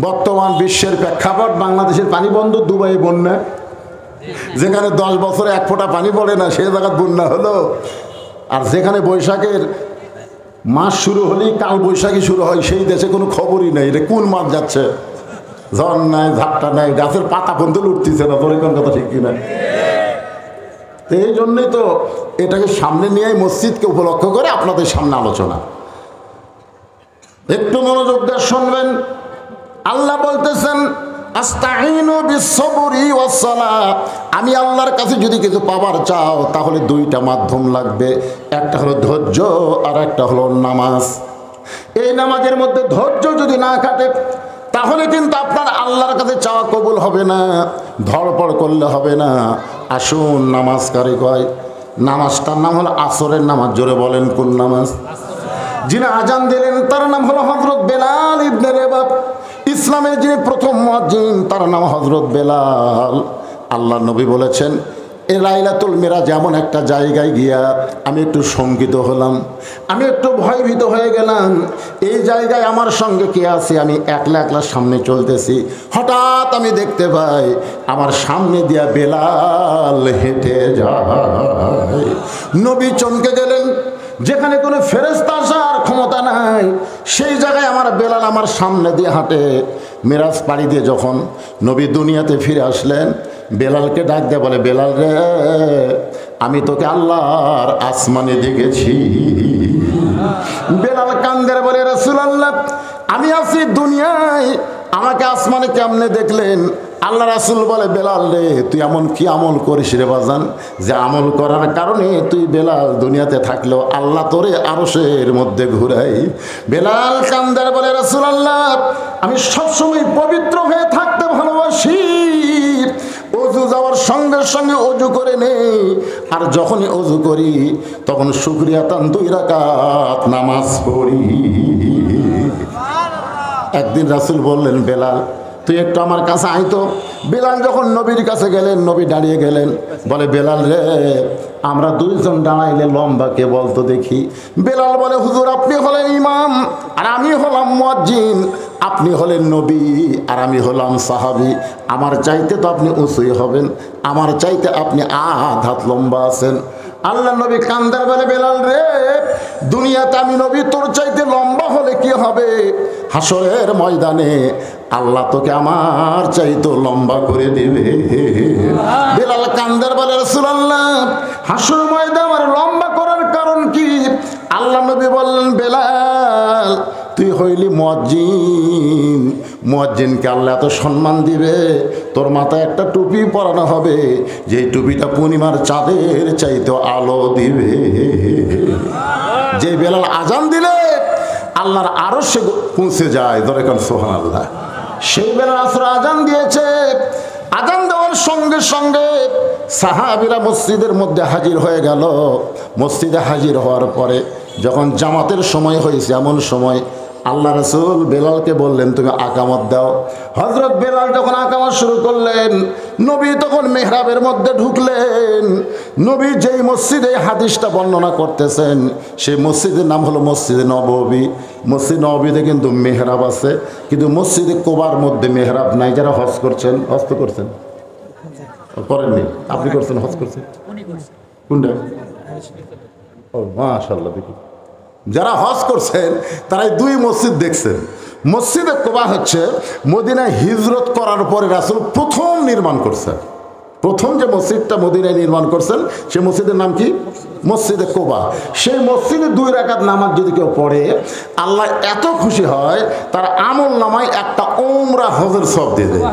বর্তমান বিশ্বের প্রেক্ষাপট বাংলাদেশের পানি বন্ধ, দুবাই বন্যা, যেখানে 10 বছরে 1 ফোঁটা পানি পড়ে না সে জায়গায় বন্যা হলো। আর যেখানে বৈশাখের মাস শুরু হলেই কাল বৈশাখী শুরু হয়, সেই দেশে কোনো খবরই নেই। এটা কোন মাস যাচ্ছে, ঝড় নাই, ঝাপটা নাই, গাছের পাতা পর্যন্ত উঠতেছে না। তোর কোন কথা ঠিক কিনা? তো এই জন্যই তো এটাকে সামনে নিয়ে মসজিদকে উপলক্ষ করে আপনাদের সামনে আলোচনা। একটু মনোযোগ দিয়ে শুনবেন। আল্লাহ বলতেছেন আস্তাইনু বিসসবরি ওয়াসসালাহ। আমি আল্লাহর কাছে যদি কিছু পাবার চাও তাহলে 2টা মাধ্যম লাগবে, একটা হলো ধৈর্য আর একটা হলো নামাজ। এই নামাজের মধ্যে ধৈর্য যদি না কাটে তাহলে কিন্তু আপনার আল্লাহর কাছে চাওয়া কবুল হবে না, ধড়পড় করলে হবে না। আসুন নামাজ কারে কয়? নামাজটার নাম হলো আসরের নামাজ। জোরে বলেন কোন নামাজ? যিনি আজান দিলেন তার নাম হলো হযরত বেলাল ইবনে রেবাব। ইসলামের যিনি প্রথম মুয়াজ্জিন তার নাম হযরত বেলাল। আল্লাহ নবী বলেছেন এই লাইলাতুল মিরাজ এমন একটা জায়গায় গিয়া আমি একটু শঙ্কিত হলাম, আমি একটু ভয়ভীত হয়ে গেলাম। এই জায়গায় আমার সঙ্গে কে আছে? আমি একলা একলা সামনে চলতেছি, হঠাৎ আমি দেখতে পাই আমার সামনে দিয়া বেলাল হেঁটে যায়। নবী চমকে গেলেন। যেখানে কোনো ফেরেশতা আসার ক্ষমতা নাই সেই জায়গায় আমার বেলাল আমার সামনে দিয়ে হাঁটে। মিরাজ পাড়ি দিয়ে যখন নবী দুনিয়াতে ফিরে আসলেন, বেলালকে ডাক দিয়ে বলে, বেলাল রে, আমি তোকে আল্লাহর আসমানে দেখেছি। বেলাল কান্দে বলে, রাসূলুল্লাহ আমি আছি দুনিয়ায়, আমাকে আসমানে কেমনে দেখলেন? আল্লাহ রাসূল বলে, বেলাল রে, তুই এমন কি আমল করিস রে বাজান, যে আমল করার কারণে তুই বেলাল দুনিয়াতে থাকলেও আল্লাহ তোরে আরশের মধ্যে ঘুরাই। বেলাল কান্দার বলে, রাসূলুল্লাহ আমি সবসময় পবিত্র হয়ে থাকতে ভালোবাসি। অজু যাওয়ার সঙ্গে সঙ্গে অজু করে নেই, আর যখনই অজু করি তখন শুকরিয়াতান 2 রাকাত নামাজ পড়ি। একদিন রাসূল বললেন, বেলাল তুই একটু আমার কাছে আইতো। বেলাল যখন নবীর কাছে গেলেন, নবী দাঁড়িয়ে গেলেন। বলে, বেলাল রে, আমরা 2 জন দাঁড়াইলে লম্বা কে বলতো দেখি? বেলাল বলে, হুজুর আপনি হলেন ইমাম আর আমি হলাম মুয়াজ্জিন, আপনি হলেন নবী আর আমি হলাম সাহাবী। আমার চাইতে তো আপনি উঁচুই হবেন, আমার চাইতে আপনি 1.5 হাত লম্বা আছেন। আল্লাহ নবী কান্দার বলে, বেলাল রে, দুনিয়াতে আমি নবী তোর চাইতে লম্বা হলে কি হবে? হাসরের ময়দানে আল্লাহ তোকে আমার চাইতে লম্বা করে দিবে। বেলাল কান্দার বলে, রাসূলুল্লাহ হাসরের ময়দানে আমার লম্বা করার কারণ কি? আল্লাহ নবী বললেন, বেলাল তুই হইলি মুয়াজ্জিন, মুয়াজ্জিনকে আল্লাহ এত সম্মান দিবে, তোর মাথায় একটা টুপি পরানো হবে, যেই টুপিটা পূর্ণিমার চাঁদের চাইতে আলো দিবে। যে বেলাল আজান দিলে আল্লাহর আরশে পৌঁছে যায়, ধরে কারণ সুবহানাল্লাহ। সেই বেলাল আসর আজান দিয়েছে। আজান দেওয়ার সঙ্গে সঙ্গে সাহাবীরা মসজিদের মধ্যে হাজির হয়ে গেল। মসজিদে হাজির হওয়ার পরে যখন জামাতের সময় হয়েছে, এমন সময় আল্লাহ রাসূল বেলালকে বললেন, তুমি আকামত দাও। হযরত বেলাল যখন আকামত শুরু করলেন, নবী তখন মেহরাবের মধ্যে ঢুকলেন। নবী যেই মসজিদে হাদিসটা বর্ণনা করতেছেন সেই মসজিদের নাম হলো মসজিদে নববী। মসজিদ নববীতে কিন্তু মেহরাব আছে, কিন্তু মসজিদে কোবার মধ্যে মেহরাব নাই। যারা হজ করছেন, হজ তো করছেন, করেননি? আপনি করছেন, হজ করছেন কোনটা? ও মাশাআল্লাহ। দেখি যারা হজ করছেন তারাই 2 মসজিদ দেখছেন। মসজিদে কোবা হচ্ছে মদিনায় হিজরত করার পরে রাসূল প্রথম নির্মাণ করছেন। প্রথম যে মসজিদটা মদিনায় নির্মাণ করছেন সেই মসজিদের নাম কি? মসজিদে কোবা। সেই মসজিদে 2 রাকাত নামাজ যদি কেউ পড়ে, আল্লাহ এত খুশি হয় তার আমল নামায় একটা উমরা হজের সওয়াব দিয়ে দেয়।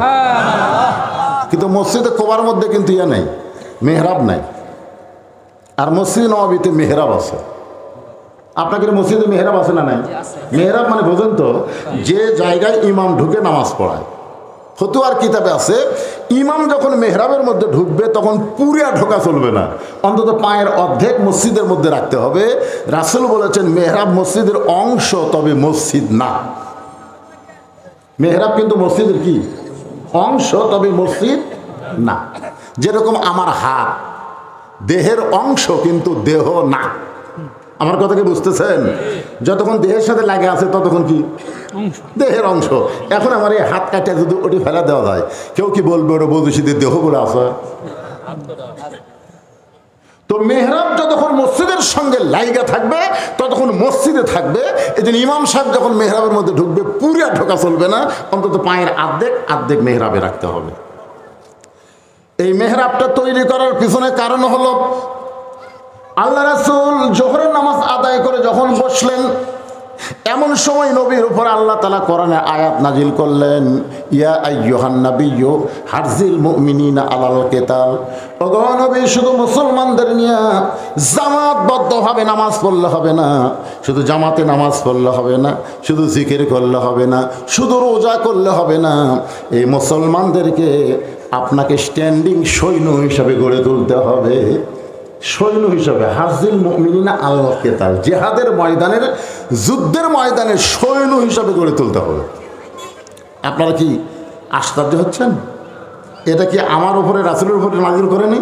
কিন্তু মসজিদে কোবার মধ্যে কিন্তু ইয়া নাই, মেহরাব নাই। আর মসজিদ নববীতে মেহরাব আছে। আপনাদের মসজিদে মেহরাব আছে না নাই? মেহরাব মানে বোঝেন তো, যে জায়গায় ইমাম ঢুকে নামাজ পড়ায়। ফতুয়ার কিতাবে আছে, ইমাম যখন মেহরাবের মধ্যে ঢুকবে তখন পুরা ঢোকা চলবে না, অন্তত পায়ের অর্ধেক মসজিদের মধ্যে রাখতে হবে। রাসূল বলেছেন মেহরাব মসজিদের অংশ, তবে মসজিদ না। মেহরাব কিন্তু মসজিদের কি অংশ, তবে মসজিদ না। যেরকম আমার হাত দেহের অংশ কিন্তু দেহ না। আমার কথা কি বুঝতেছেন? যতক্ষণ দেহের সাথে লাগে আছে ততক্ষণ কি দেহের অংশ। এখন আমার এই হাত কাটে যদি ওটি ফেলা দেওয়া যায়, কেউ কি বলবে ওটা বধূশীদের দেহ করে আছে? তো মেহরাব যতক্ষণ মসজিদের সঙ্গে লাইগা থাকবে ততক্ষণ মসজিদে থাকবে। এই জন্য ইমাম সাহেব যখন মেহরাবের মধ্যে ঢুকবে পুরা ঢোকা চলবে না, অন্তত পায়ের আর্ধেক মেহরাবে রাখতে হবে। এই মেহরাবটা তৈরি করার পিছনে কারণ হলো আল্লাহ রাসূল জোহরের নামাজ আদায় করে যখন বসলেন, এমন সময় নবীর উপর আল্লাহ তাআলা কোরআনে আয়াত নাজিল করলেন, ইয়া আইয়ুহান নাবিয়্যু হারজিল মুমিনিনা আলাল কিতাল। ওগো নবী, শুধু মুসলমানদের নিয়ে জামাতবদ্ধভাবে নামাজ পড়লে হবে না, শুধু জামাতে নামাজ পড়লে হবে না, শুধু জিকির করলে হবে না, শুধু রোজা করলে হবে না। এই মুসলমানদেরকে আপনাকে স্ট্যান্ডিং সৈন্য হিসাবে গড়ে তুলতে হবে। সৈন্য হিসাবে হারজিল মুমিনিনা আলাল কিতাল, জিহাদের ময়দানের, যুদ্ধের ময়দানের সৈন্য হিসাবে গড়ে তুলতে হবে। আপনারা কি আশ্চর্য হচ্ছেন? এটা কি আমার উপরে রাসূলের উপরে নাযিল করেনি?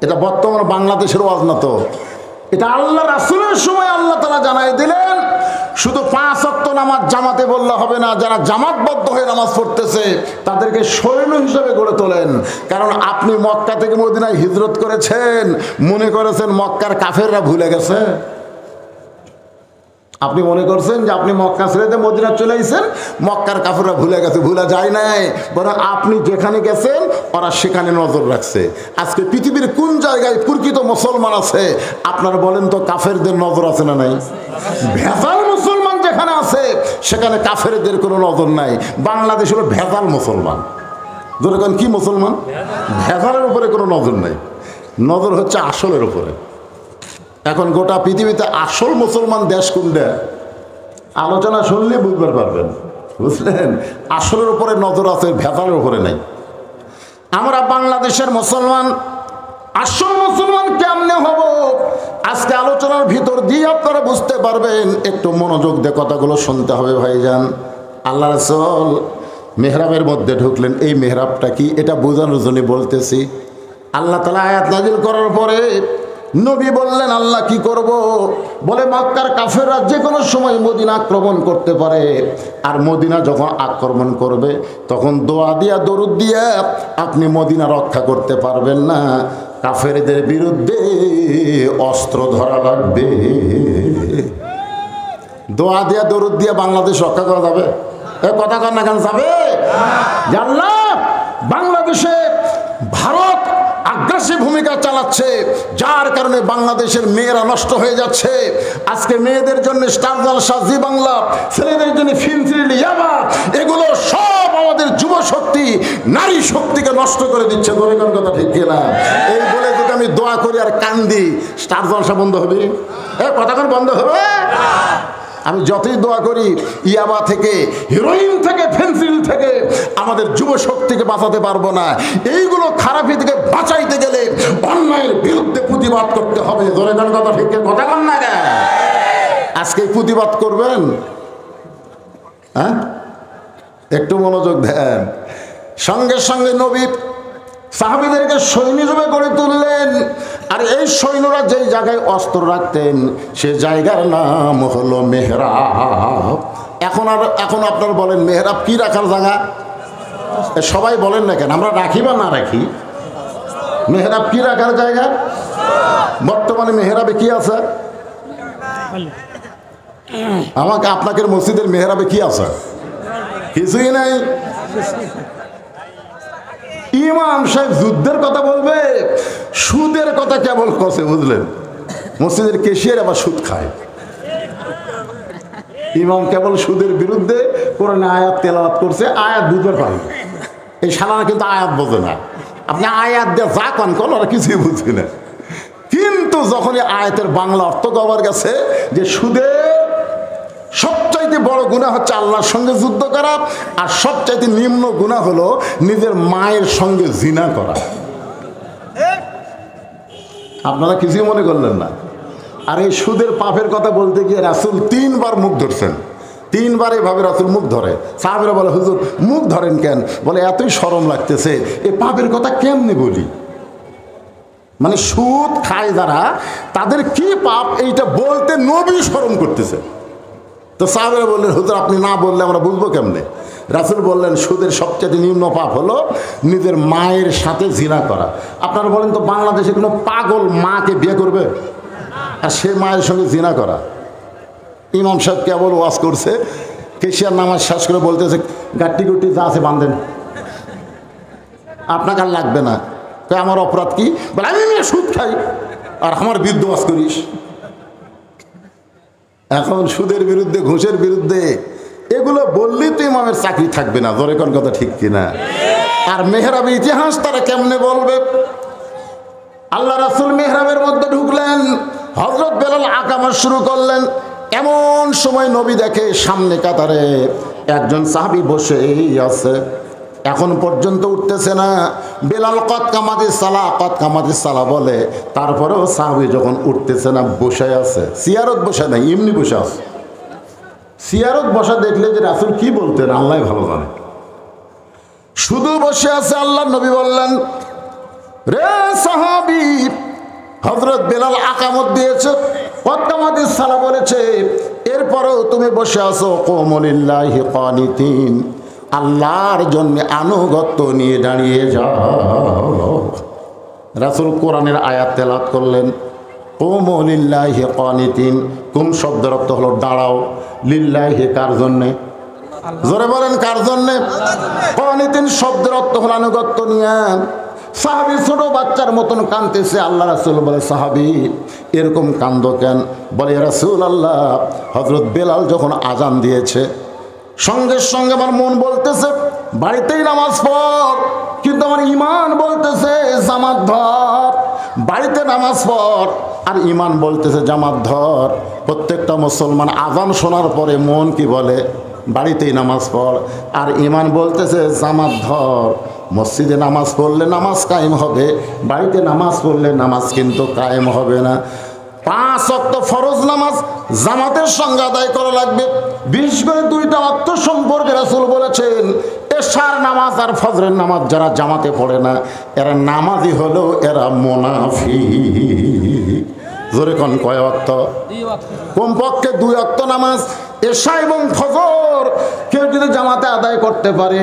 এটা বর্তমান বাংলাদেশের ওয়াজ না তো, এটা আল্লাহ রাসূলের সময় আল্লাহ তাআলা জানাই দিলেন শুধু 5 ওয়াক্ত নামাজ জামাতে বললে হবে না, যারা জামাতবদ্ধ হয়ে নামাজ পড়তেছে তাদেরকে সৈন্য হিসেবে গড়ে তোলেন। কারণ আপনি মক্কা থেকে মদিনায় হিজরত করেছেন, মনে করেছেন মক্কার কাফেররা ভুলে গেছে। আপনি মনে করছেন যে আপনি মক্কা ছেড়ে মদিনা চলে আইছেন, মক্কার কাফেররা ভুলে গেছে। ভুলে যায় নাই, বরং আপনি যেখানে গেছেন ওরা সেখানে নজর রাখছে। আজকে পৃথিবীর কোন জায়গায় প্রকৃত মুসলমান আছে আপনারা বলেন তো? কাফেরদের নজর আছে না নাই? ভেজাল মুসলমান যেখানে আছে সেখানে কাফেরদের কোনো নজর নাই। বাংলাদেশ হলো ভেজাল মুসলমান। যেরকম কি মুসলমান? ভেজালের উপরে কোনো নজর নাই, নজর হচ্ছে আসলের উপরে। এখন গোটা পৃথিবীতে আসল মুসলমান দেশ কোনটা আলোচনা শুনলে বুঝতে পারবেন, বুঝলেন? আসলের উপরে নজর আছে, ভেজালের উপরে নাই। আমরা বাংলাদেশের মুসলমান, আসল মুসলমান কেমনে হব আজকে আলোচনার ভিতর দিয়ে আপনারা বুঝতে পারবেন। একটু মনোযোগ দিয়ে কথাগুলো শুনতে হবে ভাইজান। আল্লাহ রাসূল মেহরাবের মধ্যে ঢুকলেন। এই মেহরাবটা কি এটা বোঝানোর জন্য বলতেছি। আল্লাহ তাআলা আয়াত নাযিল করার পরে নবী বললেন আল্লাহ কি করব? বলে মক্কার কাফেররা যে কোনো সময় মদিনা আক্রমণ করতে পারে, আর মদিনা যখন আক্রমণ করবে তখন দোয়া দিয়া দরুদ দিয়া আপনি মদিনা রক্ষা করতে পারবেন না, কাফেরদের বিরুদ্ধে অস্ত্র ধরা লাগবে। দোয়া দিয়া দরুদ দিয়া বাংলাদেশ রক্ষা করা যাবে? কথা কর না কেন যাবে? আল্লাহ বাংলাদেশে ভারত আগ্রাসী ভূমিকা চালাচ্ছে, যার কারণে বাংলাদেশের মেয়েরা নষ্ট হয়ে যাচ্ছে। আজকে মেয়েদের জন্য স্টার জলসা, জি বাংলা, ছেলেদের জন্য ফিল্ম সিরিয়াল, ইয়াবা, এগুলো সব আমাদের যুব শক্তি, নারী শক্তিকে নষ্ট করে দিচ্ছে। দরিদ্র কথা ঠিক কিনা? এই বলে যদি আমি দোয়া করি আর কান্দি, স্টার জলসা বন্ধ হবে? কথাক্ষণ বন্ধ হবে? আমি যতই দোয়া করি ইয়াবা থেকে, হিরোইন থেকে, ফেন্সিল থেকে আমাদের যুব শক্তিকে বাঁচাতে পারবো না। এইগুলো খারাপি থেকে বাঁচাইতে গেলে অন্যায়ের বিরুদ্ধে প্রতিবাদ করতে হবে। ধরে দেন কথা ঠিক, কথা বল না। আজকে প্রতিবাদ করবেন? হ্যাঁ, একটু মনোযোগ দেন। সঙ্গে সঙ্গে নবী সাহাবীদেরকে সৈন্য হিসেবে গড়ে তুললেন। আর এই সৈন্যরা যেই জায়গায় অস্ত্র রাখতেন সে জায়গার নাম হলো মেহরাব। এখন আপনারা বলেন মেহরাব কি রাখার জায়গা? সবাই বলেন না কেন? আমরা রাখি বা না রাখি, মেহরাব কি রাখার জায়গা? বর্তমানে মেহরাবে কি আছে? আমাকে আপনাকে মসজিদের মেহরাবে কি আছে? কিছুই নাই। ইমাম সাহেব যুদ্ধের কথা বলবে, সুদের কথা কেবল কষে, বুঝলেন? মসজিদের কেশিয়ার আবার সুদ খায়। ইমাম কেবল সুদের বিরুদ্ধে কোরআনে আয়াত তেলাওয়াত করছে, আয়াত বুঝতে পারে। এই শালারা কিন্তু আয়াত বোঝে না। আপনি আয়াত দিয়ে যা কন কন ওরা কিছুই বুঝবে না। কিন্তু যখনই আয়াতের বাংলা অর্থ কবার গেছে যে সুদের সবচাইতে বড় গুনাহ হচ্ছে আল্লাহর সঙ্গে যুদ্ধ করা, আর সবচাইতে নিম্ন গুনাহ হলো নিজের মায়ের সঙ্গে জিনা করা। আপনারা কিছুই মনে করলেন না। আর এই সুদের পাপের কথা বলতে গিয়ে রাসূল 3 বার মুখ ধরছেন। 3 বার এভাবে রাসূল মুখ ধরে। সাহাবীরা বলে হুজুর মুখ ধরেন কেন? বলে এতই শরম লাগতেছে, এই পাপের কথা কেমনে বলি। মানে সুদ খায় যারা, তাদের কি পাপ এইটা বলতে নবী শরম করতেছে। তো সাহাবেরা বললেন, হুজুর আপনি না বললে আমরা বুঝবো কেমনে? রাসূল বললেন, সুদের সবচেয়ে নিম্ন পাপ হলো নিজের মায়ের সাথে জিনা করা। আপনারা বলেন তো, বাংলাদেশে কোনো পাগল মাকে বিয়ে করবে? আর সে মায়ের সঙ্গে জিনা করা। ইমাম সাহেব কেবল ওয়াজ করছে, কেশিয়ার নামাজ শেষ করে বলতেছে, গাট্টি গুট্টি যা আছে বাঁধেন, আপনাকে আর লাগবে না। আমার অপরাধ কি? বলে আমি সুদ খাই আর আমার বিরুদ্ধে ওয়াজ করিস। এখন সুদের বিরুদ্ধে, ঘুষের বিরুদ্ধে এগুলো বললেই তো ইমামের চাকরি থাকবে না। জোরে কোন কথা ঠিক কিনা? আর মেহরাবের ইতিহাস তারা কেমনে বলবে? আল্লাহ রাসূল মেহরাবের মধ্যে ঢুকলেন, হযরত বেলাল আকামত শুরু করলেন। এমন সময় নবী দেখে সামনে কাতারে একজন সাহাবী বসেই আছে, এখন পর্যন্ত উঠতেছে না। বেলাল কদ কামাতিস সালাহ, কদ কামাতিস সালাহ বলে, তারপরেও সাহাবী যখন উঠতেছে না, বসে আছে। সিয়ারত বসে নাই, এমনি বসে আছে। সিয়ারত বসা দেখলে যে রাসূল কি বলতেন আল্লাহ ভালো জানে। শুধু বসে আছে। আল্লাহ নবী বললেন, রে সাহাবী, হযরত বেলাল আকামত দিয়েছে, কদ কামাতিস সালাহ বলেছে, এরপরেও তুমি বসে আছো। কুমু লিল্লাহি কানিতিন, আল্লাহর জন্য আনুগত্য নিয়ে দাঁড়িয়ে যাও। রাসূল কোরআনের আয়াত তেলাওয়াত করলেন, কুমু লিল্লাহি কানিতিন। কুম শব্দের অর্থ হলো দাঁড়াও, লিল্লাহি কার জন্যে? জোরে বলেন কার জন্যে? কানিতিন শব্দের অর্থ হলো আনুগত্য নিয়ে। সাহাবী ছোট বাচ্চার মতন কাঁদতেছে। আল্লাহ রাসূল বলে, সাহাবী এরকম কান্দো কেন? বলে, রাসূলুল্লাহ, হযরত বেলাল যখন আজান দিয়েছে, সঙ্গে সঙ্গে আমার মন বলতেছে বাড়িতেই নামাজ পড়, কিন্তু আমার ঈমান বলতেছে জামাত ধর। বাড়িতে নামাজ পড় আর ঈমান বলতেছে জামাত ধর। প্রত্যেকটা মুসলমান আজান শোনার পরে মন কি বলে? বাড়িতেই নামাজ পড়। আর ঈমান বলতেছে জামাত ধর। মসজিদে নামাজ পড়লে নামাজ কায়েম হবে, বাড়িতে নামাজ পড়লে নামাজ কিন্তু কায়েম হবে না। 5 ওয়াক্ত ফরজ নামাজ জামাতের সঙ্গে আদায় করা লাগবে। বিশেষ করে 2টা ওয়াক্ত সম্পর্কে রাসূল বলেছেন, এশার নামাজ আর ফজরের নামাজ যারা জামাতে পড়ে না, এরা নামাজি হলেও এরা মুনাফিক। জোরে কোন কয় ওয়াক্ত? কমপক্ষে 2 ওয়াক্ত নামাজ এশা এবং ফজর কেউ যদি জামাতে আদায় করতে পারে,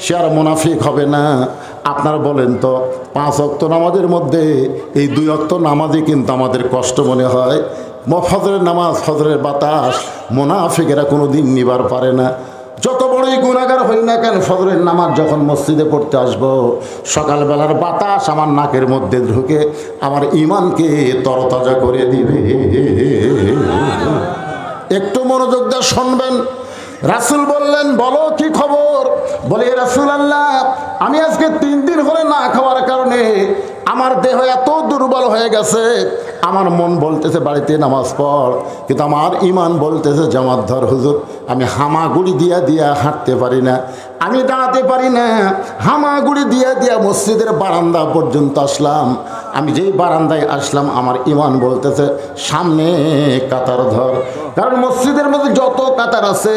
সে আর মুনাফিক হবে না। আপনারা বলেন তো, 5 ওয়াক্ত নামাজের মধ্যে এই 2 ওয়াক্ত নামাজই কিন্তু আমাদের কষ্ট মনে হয়। ফজরের নামাজ, ফজরের বাতাস মুনাফিকেরা কোনো দিন নিবার পারে না। যত বড়ই গুনাহগার হই না কেন, ফজরের নামাজ যখন মসজিদে পড়তে আসবো, সকালবেলার বাতাস আমার নাকের মধ্যে ঢুকে আমার ঈমানকে তরতাজা করে দিবে। একটু মনোযোগ দিয়ে শুনবেন। রাসূল বললেন, বলো কি খবর? বলে, রাসূলুল্লাহ, আমি আজকে 3 দিন হলে না খাওয়ার কারণে আমার দেহ এত দুর্বল হয়ে গেছে, আমার মন বলতেছে বাড়িতে নামাজ পড়, কিন্তু আমার ঈমান বলতেছে জামাত ধর। হুজুর, আমি হামাগুড়ি দিয়া দিয়া হাঁটতে পারি না, আমি দাঁড়াতে পারি না। হামাগুড়ি দিয়া দিয়া মসজিদের বারান্দা পর্যন্ত আসলাম। আমি যেই বারান্দায় আসলাম, আমার ঈমান বলতেছে সামনে কাতার ধর। কারণ মসজিদের মধ্যে যত কাতার আছে,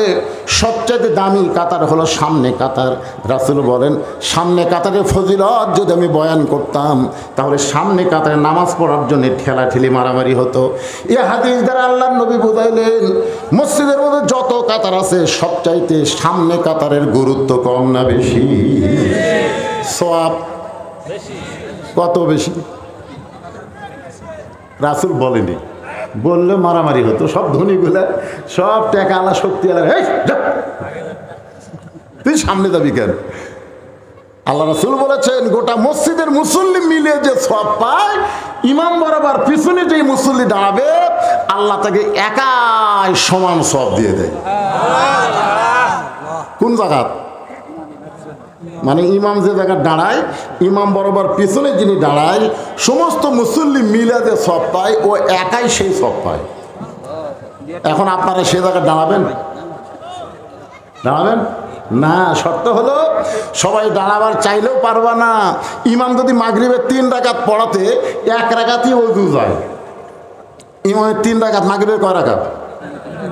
সবচেয়ে দামি কাতার হলো সামনে কাতার। রাসূল বলেন, সামনে কাতারের ফজিলত যদি আমি বয়ান করতাম, তাহলে সামনে কাতারে নামাজ পড়ার জন্য ঠেলাঠেলি মারামারি হতো। এ হাদিস দ্বারা আল্লাহর নবী বুঝাইলেন, মসজিদের মধ্যে যত কাতার আছে, সবচাইতে সামনে কাতারের গুরুত্ব কম না বেশি? সওয়াব কত বেশি? রাসূল বলেনি, বললে মারামারি হতো। সব ধনীগুলা, সব টাকা আলা, শক্তি আলা, তুই সামনে যাবি কেন? আল্লাহ রাসূল বলেছেন, গোটা মসজিদের মুসল্লি মিলে যে সওয়াব পায়, ইমাম বরাবর পিছনে যেই মুসল্লি দাঁড়াবে, আল্লাহ তাকে একাই সমান সওয়াব দিয়ে দেয়। কোন জায়গা? মানে ইমাম যে জায়গায় দাঁড়ায়, ইমাম বরাবর পিছনে যিনি দাঁড়ায়, সমস্ত মুসল্লি মিলে যে সওয়াব পায়, ও একাই সেই সওয়াব পায়। এখন আপনারা সে জায়গায় দাঁড়াবেন? দাঁড়াবেন না। শর্ত হলো, সবাই দাঁড়াবার চাইলেও পারবা না। ইমাম যদি মাগরিবের 3 রাকাত পড়াতে 1 রাকাতই ওযু যায়, ইমামের 3 রাকাত, মাগরিবের কয় রাকাত?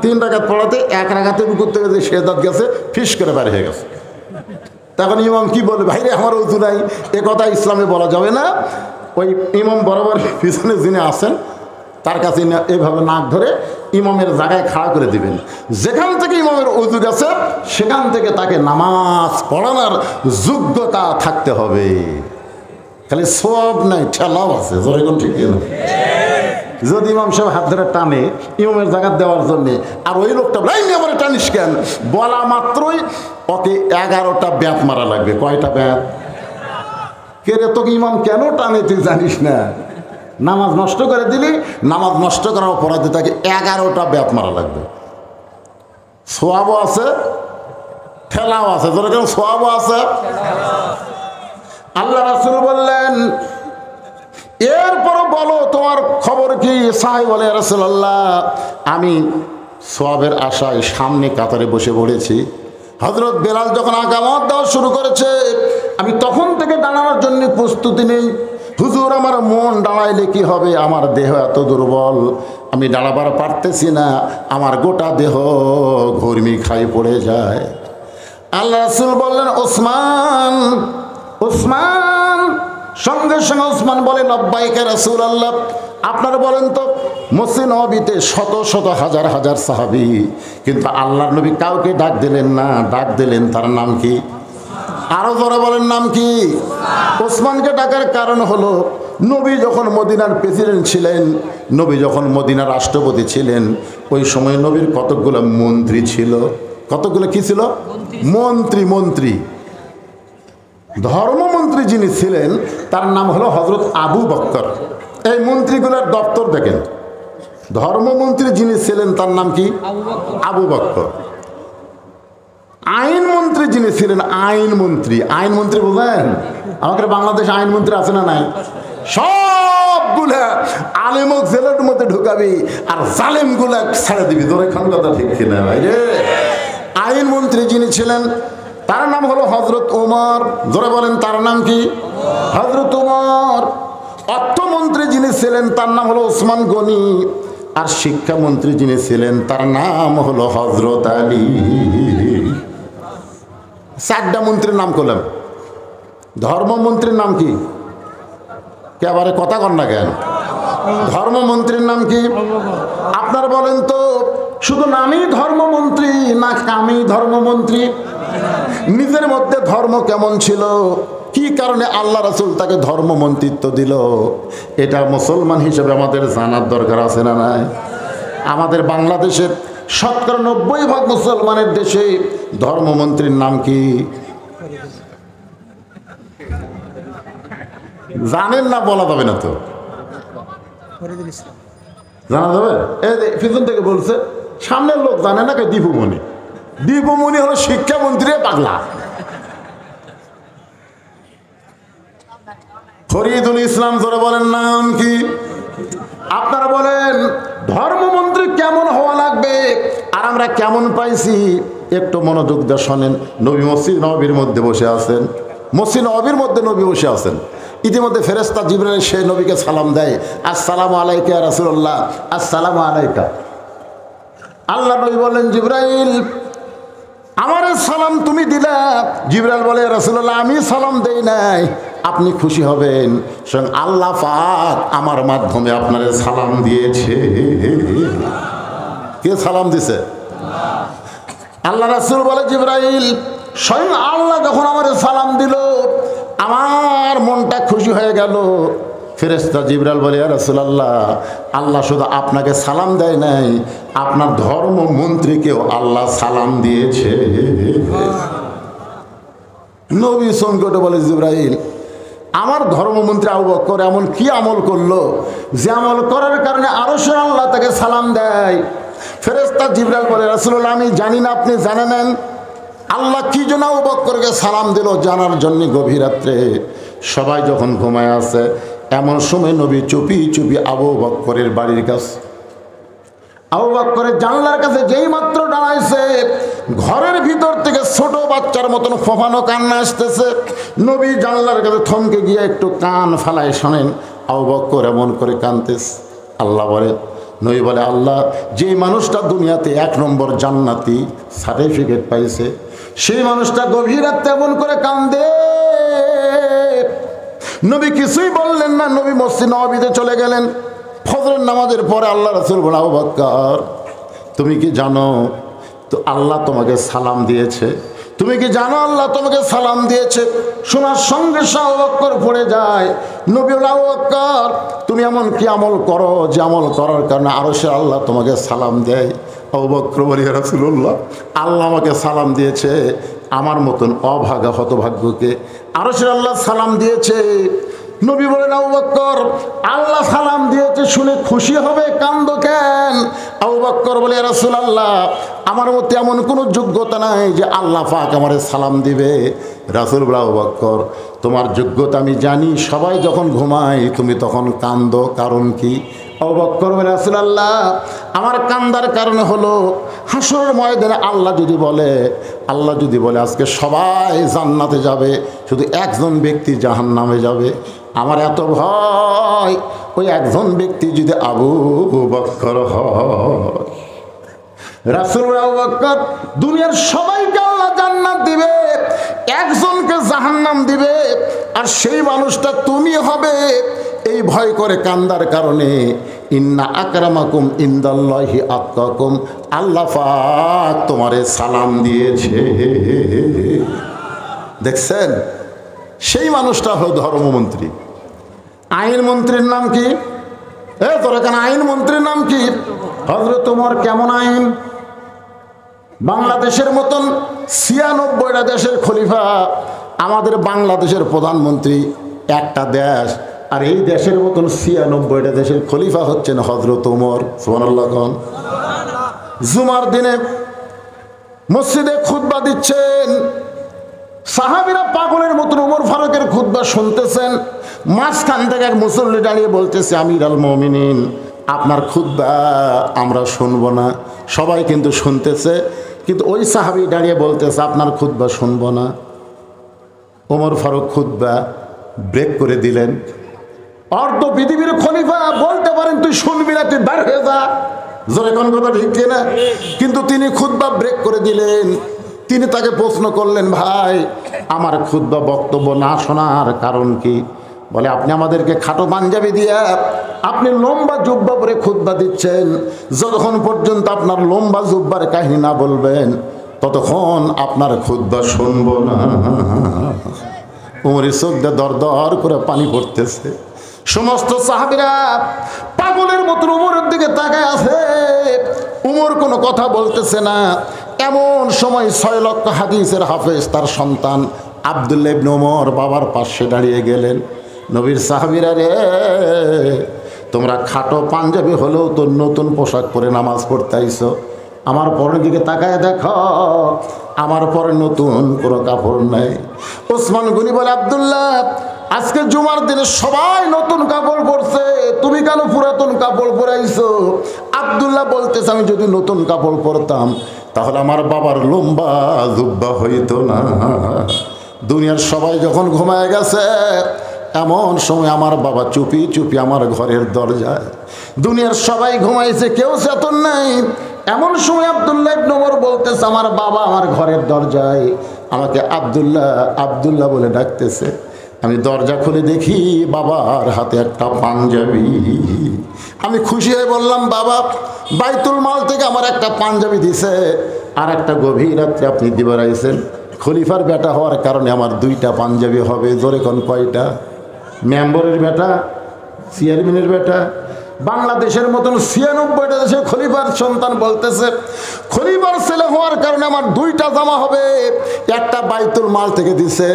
3 রাকাত পড়াতে 1 রাকাতে রুকু থেকে যে সেজদাত গেছে, ফিস করে বের হয়ে গেছে। তখন ইমাম কি বলবে? ভাইরে, আমার ওযু নাই। এ কথা ইসলামে বলা যাবে না। ওই ইমাম বরাবর পিছনে যিনি আছেন তার কাছে এইভাবে নাক ধরে ইমামের জায়গায় খাড়া করে দিবেন। যেখান থেকে ইমামের উযু গেছে সেখান থেকে তাকে নামাজ পড়ানোর যোগ্যতা থাকতে হবে। খালি সওয়াব নাই, ঠেলাও আছে। জোরে কোন ঠিক না? যদি ইমাম সাহেব হাত ধরে টানে ইমামের জায়গা দেওয়ার জন্যে, আর ওই লোকটা লাইনে আমার টানিস কেন বলা মাত্রই ওকে 11টা ব্যাত মারা লাগবে। কয়টা ব্যাত? কে রে তোকে ইমাম কেন টানে তুই জানিস না? নামাজ নষ্ট করে দিলি, নামাজ নষ্ট করার অপরাধে তাকে 11টা ব্যাত মারা লাগবে। সোয়াবও আছে, ঠেলাও আছে। যেরকম সোয়াবও আছে। আল্লাহ রাসূল বললেন, এরপরও বলো তোমার খবর কি? সাহাবী বলে, ইয়া রাসূলুল্লাহ, আমি সোয়াবের আশায় সামনে কাতারে বসে পড়েছি। হযরত বেলাল যখন আকামত দেওয়া শুরু করেছে আমি তখন থেকে দাঁড়ানোর জন্য প্রস্তুতি নেই। হুজুর, আমার মন দাঁড়াইলে কি হবে? আমার দেহ এত দুর্বল, আমি দাঁড়াবার পারতেছি না, আমার গোটা দেহ ঘর্মি খাই পড়ে যায়। আল্লাহ রাসূল বললেন, ওসমান, ওসমান। সঙ্গে সঙ্গে ওসমান বলে, লব্বাইক ইয়া রাসূলুল্লাহ। আপনারা বলেন তো, মসজিদ নববীতে শত শত হাজার হাজার সাহাবী, কিন্তু আল্লাহর নবী কাউকে ডাক দিলেন না। ডাক দিলেন, তার নাম কি? আরো জোরে বলেন, নাম কি? ওসমানকে ডাকার কারণ হলো, নবী যখন মদিনার প্রেসিডেন্ট ছিলেন, নবী যখন মদিনার রাষ্ট্রপতি ছিলেন, ওই সময় নবীর কতগুলো মন্ত্রী ছিল। কতগুলো কি ছিল? মন্ত্রী। মন্ত্রী, ধর্মমন্ত্রী যিনি ছিলেন তার নাম হলো হযরত আবু বকর। এই মন্ত্রীগুলোর দপ্তর দেখেন। ধর্মমন্ত্রী যিনি ছিলেন তার নাম কি? আবু বকর। আইনমন্ত্রী যিনি ছিলেন, আইনমন্ত্রী। আইনমন্ত্রী বুঝেন? আমাদের বাংলাদেশে আইনমন্ত্রী আছে না নাই? সবগুলা আলেমক জেলের মধ্যে ঢুকাবি আর জালেমগুলা ছেড়ে দিবি। তোর এখন কথা ঠিক কিনা ভাই রে? আইনমন্ত্রী যিনি ছিলেন তার নাম হলো হযরত ওমর। জোরে বলেন, তার নাম কি? হযরত ওমর। অর্থমন্ত্রী যিনি ছিলেন তার নাম হলো ওসমান গনি। আর শিক্ষামন্ত্রী যিনি ছিলেন তার নাম হলো হযরত আলী। 4টা মন্ত্রীর নাম করলাম। ধর্মমন্ত্রীর নাম কি? একেবারে কথা কন না কেন? ধর্মমন্ত্রীর নাম কি? আপনারা বলেন তো, শুধু নামই ধর্মমন্ত্রী না কামই ধর্মমন্ত্রী? নিজের মধ্যে ধর্ম কেমন ছিল, কি কারণে আল্লাহ রাসূল তাকে ধর্মমন্ত্রিত্ব দিল, এটা মুসলমান হিসেবে আমাদের জানার দরকার আছে না নাই? আমাদের বাংলাদেশের 90% মুসলমানের দেশে ধর্মমন্ত্রীর নাম কি জানেন না? বলা যাবে না তো, জানা যাবে? এই পিছন থেকে বলছে, সামনের লোক জানে না। দীপুমণি। দীপুমণি হলো শিক্ষামন্ত্রী। পাগলা। ফরিদুল ইসলাম। জোরে বলেন, নাম কি? আপনারা বলেন ধর্মমন্ত্রী কেমন হওয়া লাগবে আর আমরা কেমন পাইছি? একটু মনোযোগ দিয়ে শোনেন। নবী মসজিদ নববীর মধ্যে বসে আছেন। মসজিদ নববীর মধ্যে নবী বসে আছেন। ইতিমধ্যে ফেরেশতা জিবরাইল সে নবীকে সালাম দেয়, আসসালামু আলাইকা ইয়া রাসূলুল্লাহ, আসসালামু আলাইকা। আল্লাহ নবী বলেন, জিবরাইল আমার সালাম তুমি দিলা। জিবরাইল বলে, ইয়া রাসূলুল্লাহ আমি সালাম দেই নাই। আপনি খুশি হবেন, স্বয়ং আল্লাহ পাক আমার মাধ্যমে আপনার সালাম দিয়েছে। কে সালাম দিছে? আল্লাহ রাসূল বলে, জিবরাইল স্বয়ং আল্লাহ যখন আমার সালাম দিল আমার মনটা খুশি হয়ে গেল। ফেরেশতা জিবরাইল বলে, ইয়া রাসূলুল্লাহ আল্লাহ শুধু আপনাকে সালাম দেয় নাই, আপনার ধর্মমন্ত্রীকেও আল্লাহ সালাম দিয়েছে। নবী সংকটে বলে, জিবরাইল আমার ধর্মমন্ত্রী আবু বকর এমন কি আমল করলো যে আমল করার কারণে আরশের আল্লাহ তাকে সালাম দেয়? ফেরেশতা জিবরাইল বলে, রাসূলুল্লাহ আমি জানি না, আপনি জানে নেন। আল্লাহ কি জন্য আবু বকরকে সালাম দিল জানার জন্য গভীর রাত্রে সবাই যখন ঘুমায় আছে এমন সময় নবী চুপি চুপি আবু বকরের বাড়ির কাছে, আবু বকরের জানলার কাছে যেই মাত্র দাঁড়াইছে ঘরের ভিতর থেকে ছোট বাচ্চার মতন ফোফানো কান্না আসতেছে। নবী জানলার কাছে থমকে গিয়ে একটু কান ফালায় শোনেন আবু বকর এমন করে কাঁদতেছে। আল্লাহ বলে, নবী বলে, আল্লাহ যেই মানুষটা দুনিয়াতে 1 নম্বর জান্নাতি সার্টিফিকেট পাইছে সেই মানুষটা গভীর রাতে এমন করে কান্দে। নবী কিছুই বললেন না, নবী মসজিদ নববীতে চলে গেলেন। ফজরের নামাজের পরে আল্লাহ রাসূল বলে, আবু বকর তুমি কি জানো তো আল্লাহ তোমাকে সালাম দিয়েছে? তুমি কি জানো আল্লাহ তোমাকে সালাম দিয়েছে? শোনার সঙ্গে আবু বকর পড়ে যায়। নবী বলে, আবু বকর তুমি এমন কি আমল করো যে আমল করার কারণে আরশে আল্লাহ তোমাকে সালাম দেয়? আবু বকর বলে, ইয়া রাসূলুল্লাহ আল্লাহ আমাকে সালাম দিয়েছে, আমার মতন অভাগা হতভাগ্যকে আরশে আল্লাহ সালাম দিয়েছে। নবী বলেন, আবু বকর আল্লাহ সালাম দিয়েছে শুনে খুশি হবে, কান্দো কেন? আবু বকর বলে, ইয়া রাসূলুল্লাহ আমার মধ্যে এমন কোনো যোগ্যতা নাই যে আল্লাহ পাক আমারে সালাম দিবে। রাসূল বলে, আবু বকর তোমার যোগ্যতা আমি জানি, সবাই যখন ঘুমায় তুমি তখন কান্দো, কারণ কি? আবু বকর বলে, রাসূলুল্লাহ আমার কান্দার কারণ হলো হাসরের ময়দানে আল্লাহ যদি বলে আজকে সবাই জান্নাতে যাবে, শুধু একজন ব্যক্তি জাহান্নামে যাবে, আমার এত ভয় ওই একজন ব্যক্তি যদি আবু বকর হয়। রাসূল আবু বকর দুনিয়ার সবাইকে আল্লাহ জান্নাত দিবে, একজনকে জাহান্নাম দিবে, আর সেই মানুষটা তুমি হবে। এই ভয় করে কান্দার কারণে ইন্না আকরামাকুম ইনদাল্লাহি আতকাকুম, আল্লাহ পাক তোমারে সালাম দিয়েছে। দেখছেন, সেই মানুষটা হলো ধর্মমন্ত্রী। আইন মন্ত্রীর নাম কি? তোরা কেন আইন মন্ত্রীর নাম কি? হযরত ওমর। কেমন আইন? বাংলাদেশের মতন ৯৬টা দেশের খলিফা, আমাদের বাংলাদেশের প্রধানমন্ত্রী একটা দেশ, আর এই দেশের মতন ৯৬টা দেশের খলিফা হচ্ছেন হযরত ওমর। সুবহানাল্লাহ। জুমার দিনে মসজিদে খুতবা দিচ্ছেন, সাহাবীরা পাগলের মতন ওমর ফারুকের খুতবা শুনতেছেন। মাঝখান থেকে এক মুসল্লি দাঁড়িয়ে বলতেছে, আমির আল মুমিনিন আপনার খুতবা আমরা শুনবো না। সবাই কিন্তু শুনতেছে, কিন্তু ওই সাহাবী দাঁড়িয়ে বলতেছে আপনার খুতবা শুনবো না। ওমর ফারুক খুতবা ব্রেক করে দিলেন। অর্ধ পৃথিবীর খলিফা বলতে পারেন তুই শুনবি না, তুই বের হয়ে যা, জোরে কোন কথা ঠিক কিনা? কিন্তু তিনি খুতবা ব্রেক করে দিলেন। তিনি তাকে প্রশ্ন করলেন, ভাই আমার খুতবা বক্তব্য না শোনার কারণ কি? বলে, আপনি আমাদেরকে খাটো পাঞ্জাবি দিয়ে আপনি লম্বা জুব্বা পরে খুতবা দিচ্ছেন, যতক্ষণ পর্যন্ত আপনার লম্বা জুব্বার কাহিনী না বলবেন ততক্ষণ আপনার খুতবা শুনবো না। ওমরের চোখ দিয়ে দর দর করে পানি পড়তেছে। সমস্ত সাহাবীরা পাগলের মতো ওমরের দিকে তাকায় আছে। ওমর কোনো কথা বলতেছে না। এমন সময় ৬ লক্ষ হাদিসের হাফেজ তার সন্তান আব্দুল্লাহ ইবনে ওমর বাবার পাশে দাঁড়িয়ে গেলেন। নবীর সাহাবীরা রে, তোমরা খাটো পাঞ্জাবি হলেও তো নতুন পোশাক পরে নামাজ পড়তে আইছো, আমার পরের দিকে তাকায় দেখো, আমার পরে নতুন কোনো কাপড় নাই। ওসমান গনি বলে, আব্দুল্লাহ আজকে জুমার দিনে সবাই নতুন কাপড় পরছে, তুমি কেন পুরাতন কাপড় পরাইছো? আব্দুল্লাহ বলতেছে, আমি যদি নতুন কাপড় পরতাম তাহলে আমার বাবার লম্বা জুব্বা হইতো না। দুনিয়ার সবাই যখন ঘুমায় গেছে, এমন সময় আমার বাবা চুপি চুপি আমার ঘরের দরজায়, দুনিয়ার সবাই ঘুমাইছে, কেউ চেতন নাই, এমন সময় আব্দুল্লাহ ইবনে ওমর বলতেছে, আমার বাবা আমার ঘরের দরজায় আমাকে আব্দুল্লাহ আব্দুল্লাহ বলে ডাকতেছে। আমি দরজা খুলে দেখি বাবার হাতে একটা পাঞ্জাবি। আমি খুশি হয়ে বললাম, বাবা বাইতুল মাল থেকে আমার একটা পাঞ্জাবি দিছে, আর একটা গভীর রাত্রে আপনি দিবার আইছেন। খলিফার বেটা হওয়ার কারণে আমার 2টা পাঞ্জাবি হবে। জোরে কোন কয়টা? মেম্বরের বেটা, চেয়ারম্যানের বেটা, বাংলাদেশের মতন ৯৬টা দেশের খলিফার সন্তান বলতেছে, খলিফার ছেলে হওয়ার কারণে আমার 2টা জামা হবে, একটা বাইতুল মাল থেকে দিছে,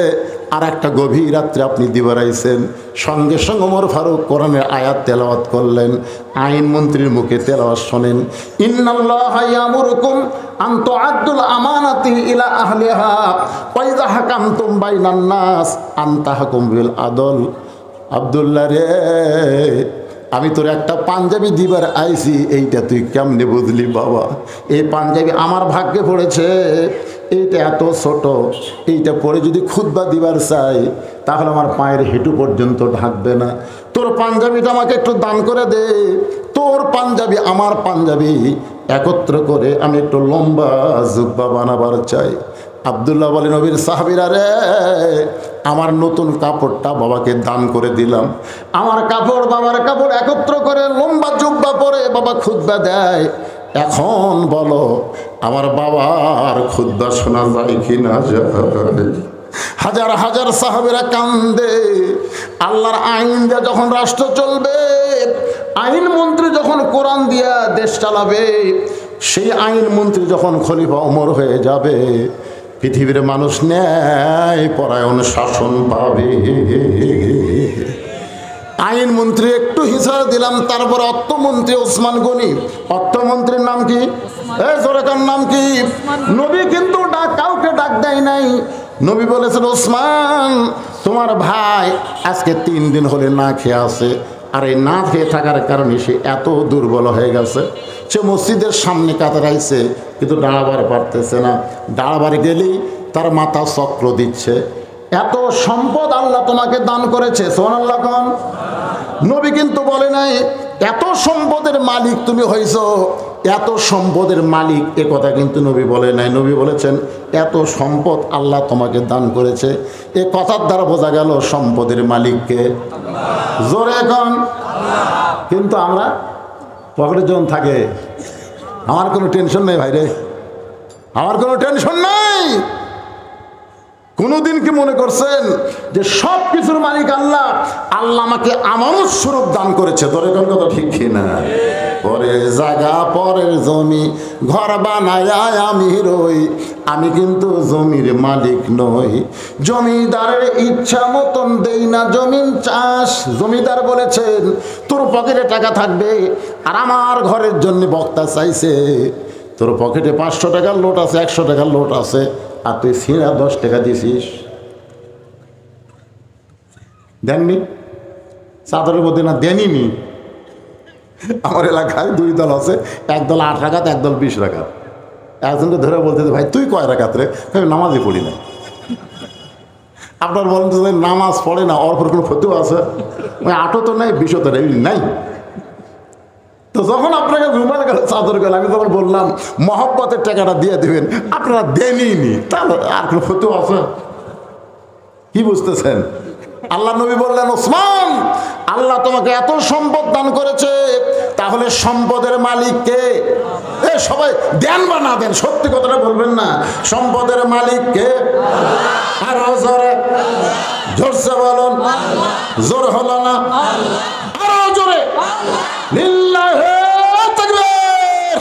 আর একটা গভীর রাত্রে আপনি দিবার আইছেন। সঙ্গে সঙ্গে ওমর ফারুক কোরআনের আয়াত তেলাওয়াত করলেন। আইন মন্ত্রীর মুখে তেলাওয়াত শোনেন, ইন্নাল্লাহা ইয়ামুরুকুম আন তুআদ্দুল আমানাতি ইলা আহলিহা ওয়া ইযা হাকামতুম বাইনান নাস আন তাহকুম বিল আদল। আব্দুল্লাহ রে, আমি তোর একটা পাঞ্জাবি দিবার আইছি, এইটা তুই কেমনে বুঝলি বাবা? এই পাঞ্জাবি আমার ভাগ্যে পড়েছে, এইটা এত ছোট, এইটা পরে যদি খুতবা দিবার চাই তাহলে আমার পায়ের হেঁটু পর্যন্ত ঢাকবে না। তোর পাঞ্জাবিটা আমাকে একটু দান করে দে। তোর পাঞ্জাবি আমার পাঞ্জাবি একত্র করে আমি একটু লম্বা জুব্বা বানাবার চাই। আব্দুল্লাহ বলে, নবীর সাহাবীরা রে, আমার নতুন কাপড়টা বাবাকে দান করে দিলাম। আমার কাপড় বাবার কাপড় একত্র করে লম্বা জুব্বা পরে বাবা খুতবা দেয়। এখন বলো আমার বাবার খুতবা শোনা যায় কি না যায়? হাজার হাজার সাহাবেরা কান্দে। আল্লাহর আইন দিয়ে যখন রাষ্ট্র চলবে, আইন মন্ত্রী যখন কোরআন দিয়া দেশ চালাবে, সেই আইন মন্ত্রী যখন খলিফা ওমর হয়ে যাবে, পৃথিবীর মানুষ ন্যায় পরায়ণ শাসন পাবে। আইন মন্ত্রী একটু হিসাব দিলাম, তারপর অর্থমন্ত্রী ওসমান গনি। অর্থমন্ত্রীর নাম কি? সরকার নাম কি? নবী কিন্তু কাউকে ডাক দেয় নাই। নবী বলেছেন, ওসমান তোমার ভাই আজকে 3 দিন হলে না খেয়ে আছে, আর এই না খেয়ে থাকার কারণে সে এত দুর্বল হয়ে গেছে। সে মসজিদের সামনে কাতারাইছে কিন্তু দাঁড়াবার পারতেছে না। দাঁড়াবার গেলেই তার মাথা চক্র দিচ্ছে। এত সম্পদ আল্লাহ তোমাকে দান করেছে, সুবহানাল্লাহ কোন? নবী কিন্তু বলে নাই এত সম্পদের মালিক তুমি হইছো, এত সম্পদের মালিক এ কথা কিন্তু নবী বলে নাই। নবী বলেছেন এত সম্পদ আল্লাহ তোমাকে দান করেছে। এ কথার দ্বারা বোঝা গেল সম্পদের মালিককে। জোরে এখন। কিন্তু আমরা পকেটে জন থাকে, আমার কোনো টেনশন নেই ভাইরে, আমার কোনো টেনশন নাই। কোনদিন কি মনে করছেন যে সব কিছুর মালিক আল্লাহ? আল্লাহ আমাকে আমানত স্বরূপ দান করেছে। তোর এখন কথা ঠিক কিনা? পরের জায়গা পরের জমি ঘর বানায় আমি রই, আমি কিন্তু জমির মালিক নই। জমিদারের ইচ্ছা মতন দেই না জমিন চাষ। জমিদার বলেছেন তোর পকেটে টাকা থাকবে, আর আমার ঘরের জন্য বক্তা চাইছে তোর পকেটে 500 টাকার লোট আছে, 100 টাকার লোট আছে, আর তুই সিরা 10 টাকা দিছিস। দেননি চাদরের মধ্যে না দেনিনি। আমার এলাকায় 2 দল আছে, এক দল 8 রাকাত, এক দল 20 রাকাত। একজনকে ধরে বলতে ভাই তুই কয় রাকাত রে? নামাজই পড়ি না। আপনার বলেন তো নামাজ পড়ে না, ওর কোনো ফতুয়া আছে? 8ও তো নাই, 20ও তো নাই। তো যখন আপনাকে রুমাল গেল চাদর গেল, আমি তখন বললাম মহব্বতের টাকাটা দিয়ে দেবেন, আপনারা দেনইনি, তাহলে আর কোনো ফতুয়া আছে? কি বুঝতেছেন? আল্লাহ নবী বললেন ওসমান আল্লাহ তোমাকে এত সম্পদ দান করেছে, তাহলে সম্পদের মালিক কে? সবাই দেন বা না দেন সত্যি কথাটা বলবেন না। সম্পদের মালিক কে? আরো জোরে, জোরসে বলুন। জোর হলো না? আরো জোরে। লিল্লাহি তাকবীর।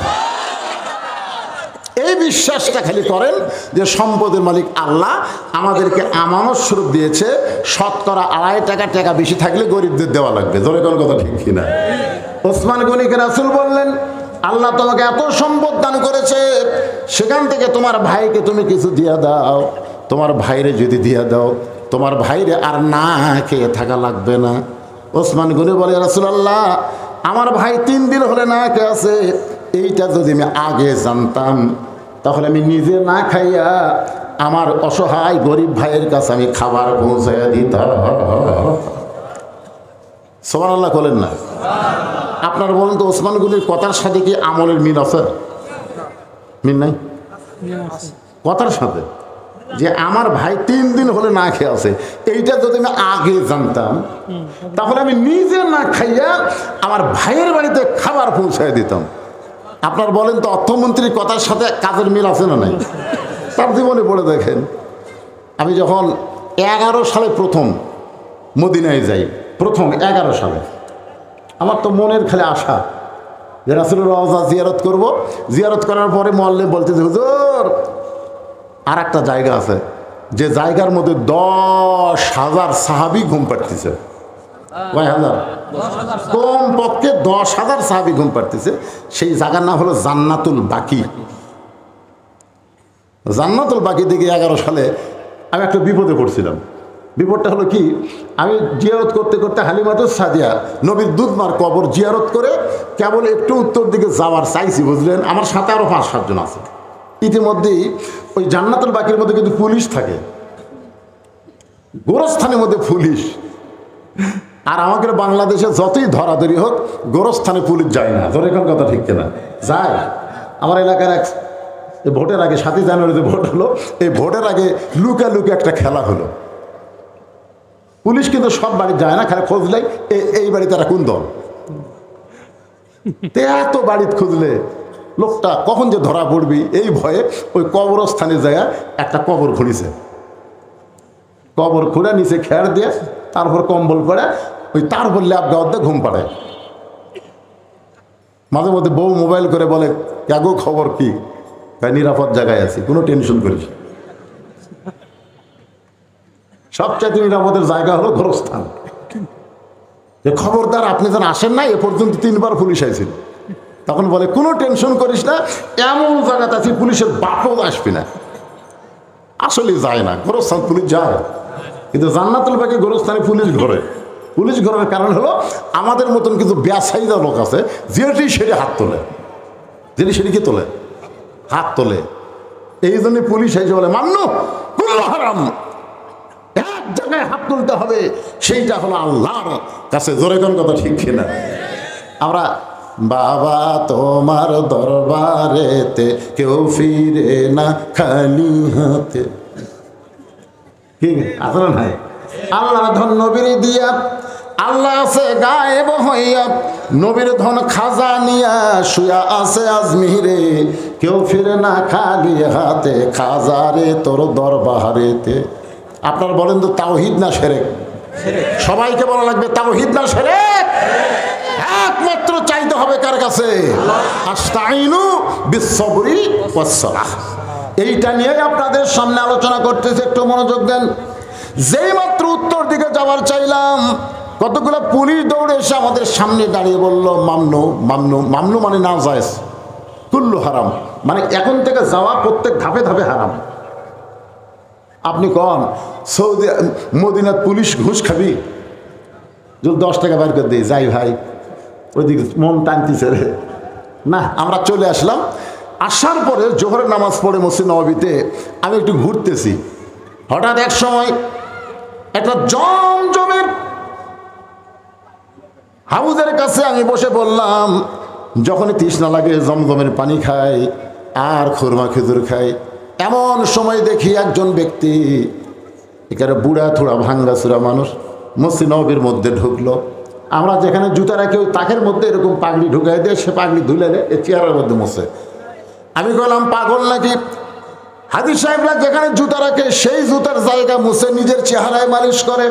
এই বিশ্বাসটা খালি করেন যে সম্পদের মালিক আল্লাহ, আমাদেরকে আমানত স্বরূপ দিয়েছে। শতকরা 2.5 টাকা বেশি থাকলে গরিবদের দেওয়া লাগবে। ধরে কোন কথা ঠিক কিনা? ওসমান গনিকে রাসূল বললেন আল্লাহ তোমাকে এত সম্পদ দান করেছে, সেখান থেকে তোমার ভাইকে তুমি কিছু দিয়ে দাও। তোমার ভাইরে যদি দিয়ে দাও, তোমার ভাইরে আর না খেয়ে থাকা লাগবে না। ওসমান গনি বলে রাসূলুল্লাহ আমার ভাই 3 দিন হলে না খেয়ে আছে, এইটা যদি আমি আগে জানতাম তাহলে আমি নিজে না খাইয়া আমার অসহায় গরিব ভাইয়ের কাছে আমি খাবার পৌঁছাইয়া দিতাম। সুবহানাল্লাহ বলেন না? আপনারা বলেন তো ওসমান গনির কথার সাথে কি আমলের মিল আছে? মিল নাই? কথার সাথে যে আমার ভাই 3 দিন হলে না খেয়ে আছে, এইটা যদি আমি আগে জানতাম তাহলে আমি নিজে না খাইয়া আমার ভাইয়ের বাড়িতে খাবার পৌঁছায় দিতাম। আপনার বলেন তো অর্থমন্ত্রীর কথার সাথে কাজের মিল আছে না নাই? তার জীবনে পড়ে দেখেন। আমি যখন 11 সালে প্রথম মদিনায় যাই, প্রথম 11 সালে, আমার তো মনের খালি আশা যে রাসূলের রওজা জিয়ারত করব। জিয়ারত করার পরে মোয়াল্লিম বলতেছে হুজুর আর একটা জায়গা আছে, যে জায়গার মধ্যে 10,000 সাহাবী ঘুম পাড়তেছে। কয় হাজার? কম পক্ষে 10,000 সাহাবী ঘুম পাড়তেছে। সেই জায়গার নাম হলো জান্নাতুল বাকি। জান্নাতুল বাকি দিকে 11 সালে আমি একটা বিপদে পড়ছিলাম। বিপদটা হলো কি, আমি জিয়ারত করতে করতে হালিমাতুস সাদিয়া নবীর দুধমার কবর জিয়ারত করে কেবল একটু উত্তর দিকে যাওয়ার চাইছি, বুঝলেন? আমার সাথে আরও 5-7 জন আছে। ইতিমধ্যেই ওই জান্নাতুল বাকির মধ্যে কিন্তু পুলিশ থাকে, গোরস্থানের মধ্যে পুলিশ। আর আমাদের বাংলাদেশে যতই ধরাধরি হোক গোরস্থানে পুলিশ যায় না। ধরে কোন কথা ঠিক কিনা? যায়। আমার এলাকার এক ভোটের আগে 7ই জানুয়ারিতে ভোট হলো, এই ভোটের আগে লুকে লুকে একটা খেলা হলো। পুলিশ কিন্তু সব বাড়ি যায় না, খালি খুঁজলে এই বাড়ি তারা কোন দল। এত বাড়িতে খুঁজলে লোকটা কখন যে ধরা পড়বি এই ভয়ে ওই কবরস্থানে যায় একটা কবর খুঁড়িছে, কবর খুঁড়ে নিচে খেয়ার দিয়ে তারপর কম্বল পড়ে ওই তার বললে আপনি অর্ধেক ঘুম পাড়ায়। মাঝে মধ্যে বউ মোবাইল করে বলে গো খবর কি, নিরাপদ জায়গায় আছি, কোনো টেনশন করিস। সবচাইতে নিরাপদের জায়গা হলো গোরস্থান। যে খবরদার আপনি যেন আসেন না, এ পর্যন্ত 3 বার পুলিশ আইছিল। তখন বলে কোনো টেনশন করিস না, এমন জায়গাতে আছি পুলিশের বাপও আসবি না। আসলে যায় না, গোরস্থান পুলিশ যায়, কিন্তু জান্নাতুল বাকি গোরস্থানে পুলিশ ঘরে। পুলিশ ঘরের কারণ হলো আমাদের মতন কিছু ব্যবসায়ীরা লোক আছে যেটি সেটি হাত তোলে, যেটি সেটি কি তোলে, হাত তোলে। এই জন্য পুলিশ এসে বলে মান্য হারাম, এক জায়গায় হাত তুলতে হবে, সেইটা হলো আল্লাহর কাছে। জোরে কোন কথা ঠিক কিনা? আমরা বাবা তোমার দরবারেতে কেউ ফিরে না খালি হাতে, ঠিক আসলে নাই। আল্লাহ ধন নবীর দিয়া, আল্লাহ আছে গায়েব হইয়া, নবীর ধন খাজা নিয়া শুয়া আছে আজমিরে, কেউ ফিরে না খালি হাতে, খাজারে তোর দরবারেতে। আপনারা বলেন তো তাওহীদ না শিরক? সবাইকে বলা লাগবে তাওহীদ না শিরক। একমাত্র চাইতে হবে কার কাছে? আস্তাইনু বিসসবরি ওয়াসসালাহ। এইটা নিয়ে আপনাদের সামনে আলোচনা করতেছে, একটু মনোযোগ দেন। যেই মাত্র উত্তর দিকে যাওয়ার চাইলাম, কতগুলো পুলিশ দৌড়ে এসে আমাদের সামনে দাঁড়িয়ে বলল মামনু মামনু। মামনু মানে না জায়েজ, কুল্লু হারাম, মানে এখন থেকে যাওয়া প্রত্যেক ধাপে ধাপে হারাম। আপনি কন সৌদি মদিনাত পুলিশ ঘুষ খাবি? যদি 10 টাকা বের করে দিই, যাই ভাই, ওইদিকে মন টানতেছে রে। না, আমরা চলে আসলাম। আসার পরে জোহরের নামাজ পড়ে মসজিদ নববীতে আমি একটু ঘুরতেছি, হঠাৎ এক সময় একটা জমজমের হাউজের কাছে আমি বসে বললাম, যখনই তৃষ্ণা লাগে জমজমের পানি খাই আর খুরমা খেজুর খাই। এমন সময় দেখি একজন ব্যক্তি, এখানে বুড়া থোড়া ভাঙ্গাচুরা মানুষ, মসজিদ নববীর মধ্যে ঢুকলো। আমরা যেখানে জুতা রাখি ওই তাকের মধ্যে এরকম পাগড়ি ঢুকাই দিয়ে সে পাগড়ি ধুলে দেয়, এই চেয়ারের মধ্যে মশে। আমি বললাম পাগল নাকি? হাজি সাহেবরা যেখানে জুতা রাখে সেই জুতার জায়গা মুছে নিজের চেহারায় মালিশ করে।